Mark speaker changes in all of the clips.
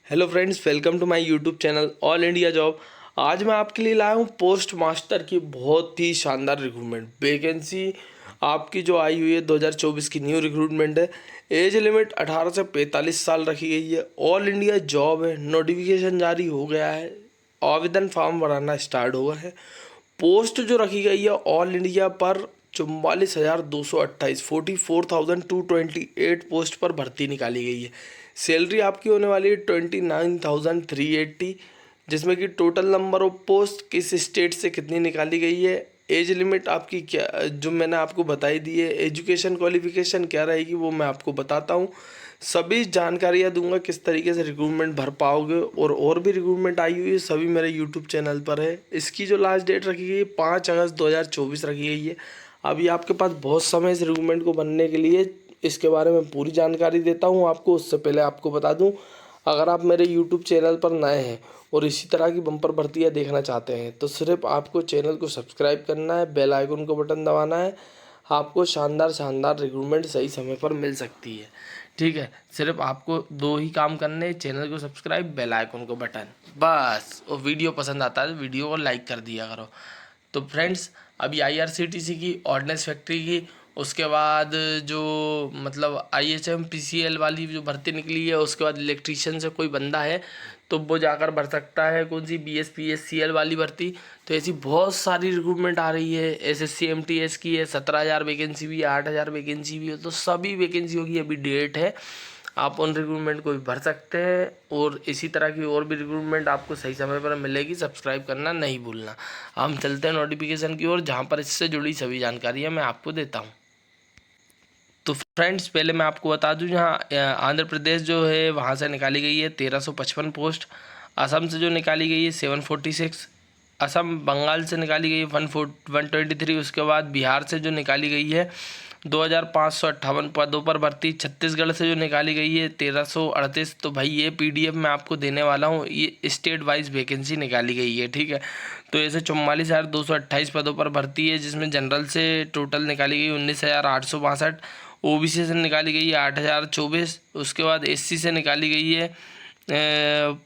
Speaker 1: Hello friends, welcome to my YouTube channel all India job. आज मैं आपके लिए लाया हूँ पोस्ट मास्टर की बहुत ही शानदार रिक्रूटमेंट वैकेंसी आपकी जो आई हुई है 2024 की न्यू रिक्रूटमेंट है। एज लिमिट 18 से 45 साल रखी गई है। ऑल इंडिया जॉब है। नोटिफिकेशन जारी हो गया है। आवेदन फॉर्म भराना स्टार्ट हुआ है। पोस्ट जो रखी गई है ऑल इंडिया पर 44,228 44,228 पोस्ट पर भर्ती निकाली गई है। सैलरी आपकी होने वाली है 29,380, जिसमें कि टोटल नंबर ऑफ पोस्ट किस स्टेट से कितनी निकाली गई है। एज लिमिट आपकी क्या जो मैंने आपको बताई दी है। एजुकेशन क्वालिफिकेशन क्या रहेगी वो मैं आपको बताता हूँ। सभी जानकारियाँ दूंगा किस तरीके से रिक्रूटमेंट भर पाओगे। और भी रिक्रूटमेंट आई हुई है, सभी मेरे यूट्यूब चैनल पर है। इसकी जो लास्ट डेट रखी गई है 5 अगस्त 2024 रखी गई है। अभी आपके पास बहुत समय इस रिक्रूटमेंट को बनने के लिए। इसके बारे में पूरी जानकारी देता हूँ आपको। उससे पहले आपको बता दूँ, अगर आप मेरे यूट्यूब चैनल पर नए हैं और इसी तरह की बम्पर भर्तियाँ देखना चाहते हैं तो सिर्फ आपको चैनल को सब्सक्राइब करना है, बेल आइकन को बटन दबाना है। आपको शानदार शानदार रिक्रूटमेंट सही समय पर मिल सकती है। ठीक है, सिर्फ आपको दो ही काम करने, चैनल को सब्सक्राइब, बेल आइकन को बटन, बस। और वीडियो पसंद आता है तो वीडियो को लाइक कर दिया करो। तो फ्रेंड्स, अभी IRCTC की, ऑर्डिनेंस फैक्ट्री की, उसके बाद जो मतलब IHM PCL वाली जो भर्ती निकली है, उसके बाद इलेक्ट्रीशियन से कोई बंदा है तो वो जाकर भर सकता है। कौन सी BSPSCL वाली भर्ती। तो ऐसी बहुत सारी रिक्रूटमेंट आ रही है। SSC MTS की है, 17,000 वैकेंसी भी है, 8,000 वैकेंसी भी है। तो सभी वैकेंसियों की अभी डेट है। आप उन रिक्रूटमेंट को भी भर सकते हैं और इसी तरह की और भी रिक्रूटमेंट आपको सही समय पर मिलेगी। सब्सक्राइब करना नहीं भूलना। हम चलते हैं नोटिफिकेशन की ओर, जहाँ पर इससे जुड़ी सभी जानकारियाँ मैं आपको देता हूँ। तो फ्रेंड्स, पहले मैं आपको बता दूं, जहाँ आंध्र प्रदेश जो है वहाँ से निकाली गई है 1355 पोस्ट। असम से जो निकाली गई है 746। असम बंगाल से निकाली गई है 123। उसके बाद बिहार से जो निकाली गई है 2,558 पदों पर भर्ती। छत्तीसगढ़ से जो निकाली गई है 1,338। तो भाई ये PDF मैं आपको देने वाला हूँ, ये स्टेट वाइज वैकेंसी निकाली गई है। ठीक है, तो ऐसे 44,228 पदों पर भर्ती है, जिसमें जनरल से टोटल निकाली गई 19,862। OBC से निकाली गई है 8,024। उसके बाद SC से निकाली गई है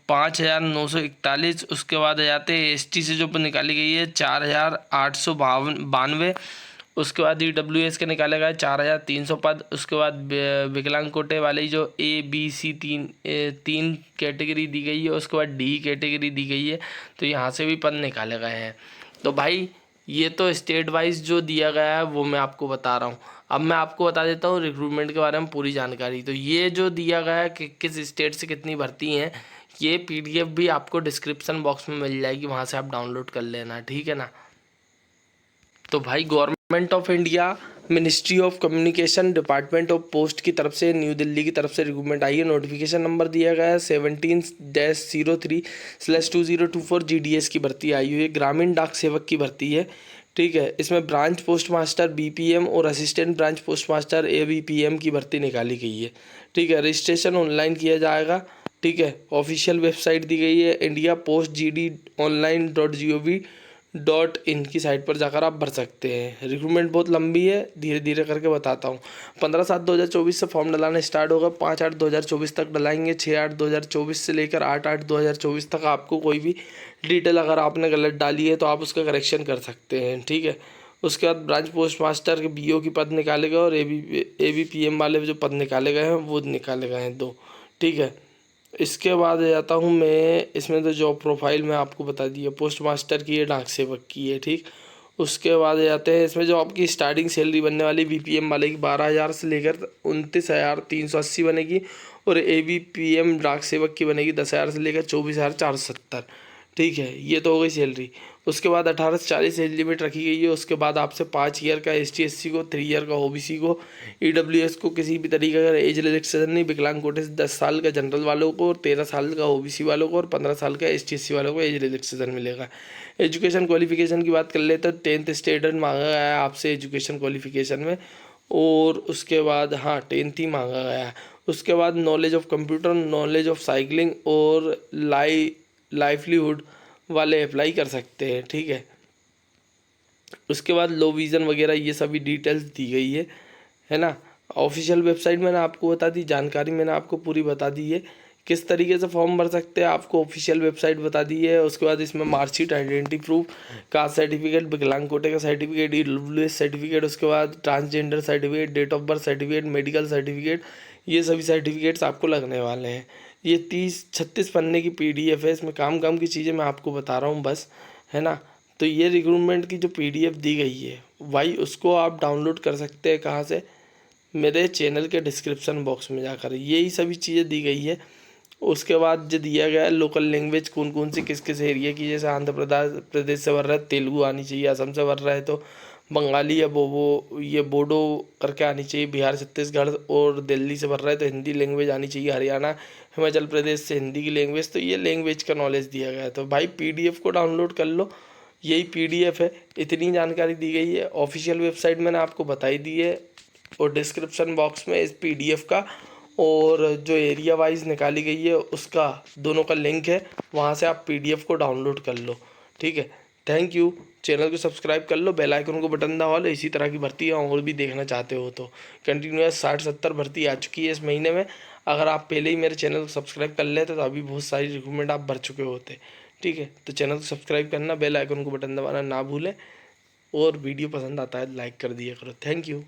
Speaker 1: 5,941। उसके बाद आ जाते हैं ST से जो निकाली गई है 4,892। उसके बाद EWS के निकाले गए 4,300 पद। उसके बाद विकलांग कोटे वाली जो ABC तीन कैटेगरी दी गई है। उसके बाद D कैटेगरी दी गई है। तो यहाँ से भी पद निकाले गए हैं। तो भाई ये तो स्टेट वाइज जो दिया गया है वो मैं आपको बता रहा हूँ। अब मैं आपको बता देता हूँ रिक्रूटमेंट के बारे में पूरी जानकारी। तो ये जो दिया गया है कि किस स्टेट से कितनी भर्ती हैं, ये PDF भी आपको डिस्क्रिप्शन बॉक्स में मिल जाएगी, वहाँ से आप डाउनलोड कर लेना। ठीक है ना। तो भाई government of India, ministry of communication, department of post की तरफ से न्यू दिल्ली की तरफ से रिक्रूटमेंट आई है। नोटिफिकेशन नंबर दिया गया है 17-03/2024 GDS की भर्ती आई हुई है। ग्रामीण डाक सेवक की भर्ती है। ठीक है, इसमें ब्रांच पोस्ट मास्टर BPM और assistant branch post master ABPM की भर्ती निकाली गई है। ठीक है, रजिस्ट्रेशन ऑनलाइन किया जाएगा। ठीक है, ऑफिशियल वेबसाइट दी गई है indiaPostGD.online.gov.in की साइट पर जाकर आप भर सकते हैं। रिक्रूटमेंट बहुत लंबी है, धीरे धीरे करके बताता हूँ। 15/7/2024 से फॉर्म डलाना स्टार्ट होगा। 5/8/2024 तक डलाएंगे। 6/8/2024 से लेकर 8/8/2024 तक आपको कोई भी डिटेल अगर आपने गलत डाली है तो आप उसका करेक्शन कर सकते हैं। ठीक है, उसके बाद ब्रांच पोस्ट मास्टर के BO की पद निकाले गए और ABPM वाले जो पद निकाले गए हैं वो निकाले गए हैं 2। ठीक है, इसके बाद आ जाता हूँ मैं। इसमें तो जॉब प्रोफाइल में आपको बता दिया, पोस्ट मास्टर की है, डाक सेवक की है। ठीक, उसके बाद आ जाते हैं इसमें जो आपकी स्टार्टिंग सैलरी बनने वाली BPM वाले की 12,000 से लेकर 29,380 बनेगी। और ABPM डाक सेवक की बनेगी 10,000 से लेकर 24,470। ठीक है, ये तो हो गई सैलरी। उसके बाद 18 से 40 एज लिमिट रखी गई है। उसके बाद आपसे 5 ईयर का ST/SC को, 3 ईयर का OBC को, EWS को किसी भी तरीके का एज रिलैक्सेशन नहीं। विकलांग कोटे से 10 साल का जनरल वालों को और 13 साल का OBC वालों को और 15 साल का ST/SC वालों को एज रिलैक्सेशन मिलेगा। एजुकेशन क्वालिफिकेशन की बात कर लेते हैं, 10th स्टैंडर्ड मांगा गया है आपसे एजुकेशन क्वालिफिकेशन में। और उसके बाद 10th ही मांगा गया है। उसके बाद knowledge of computer, knowledge of cycling और लाइवलीहुड वाले अप्लाई कर सकते हैं। ठीक है, उसके बाद लो विज़न वगैरह ये सभी डिटेल्स दी गई है ना। ऑफिशियल वेबसाइट मैंने आपको बता दी, जानकारी मैंने आपको पूरी बता दी है, किस तरीके से फॉर्म भर सकते हैं आपको ऑफिशियल वेबसाइट बता दी है। उसके बाद इसमें marksheet, identity proof, caste certificate, विकलांग कोटे का सर्टिफिकेट, ईडब्ल्यूएस सर्टिफिकेट, उसके बाद transgender certificate, date of birth certificate, medical certificate, ये सभी सर्टिफिकेट्स आपको लगने वाले हैं। ये 36 पन्ने की PDF है, इसमें काम की चीज़ें मैं आपको बता रहा हूँ बस, है ना। तो ये रिक्रूटमेंट की जो PDF दी गई है भाई, उसको आप डाउनलोड कर सकते हैं कहाँ से, मेरे चैनल के डिस्क्रिप्शन बॉक्स में जाकर, यही सभी चीज़ें दी गई है। उसके बाद जो दिया गया है लोकल लैंग्वेज कौन कौन सी किस किस एरिया की, जैसे आंध्र प्रदेश से भर रहा है तेलुगु आनी चाहिए, असम से भर रहा है तो बंगाली या वो ये बोडो करके आनी चाहिए, बिहार छत्तीसगढ़ और दिल्ली से भर रहा है तो हिंदी लैंग्वेज आनी चाहिए, हरियाणा हिमाचल प्रदेश से हिंदी की लैंग्वेज, तो ये लैंग्वेज का नॉलेज दिया गया है। तो भाई PDF को डाउनलोड कर लो, यही PDF है, इतनी जानकारी दी गई है। ऑफिशियल वेबसाइट मैंने आपको बताई दी है और डिस्क्रिप्शन बॉक्स में इस PDF का और जो एरिया वाइज निकाली गई है उसका दोनों का लिंक है, वहाँ से आप PDF को डाउनलोड कर लो, ठीक है। Thank you. चैनल को सब्सक्राइब कर लो, बेल आइकन को बटन दबा लो, इसी तरह की भर्ती और भी देखना चाहते हो तो कंटिन्यूअस 60-70 भर्ती आ चुकी है इस महीने में। अगर आप पहले ही मेरे चैनल को सब्सक्राइब कर लेते तो अभी बहुत सारी रिक्रूटमेंट आप भर चुके होते, ठीक है। तो चैनल को सब्सक्राइब करना, बेल आइकन को बटन दबाना ना भूलें, और वीडियो पसंद आता है लाइक कर दिया करो। Thank you.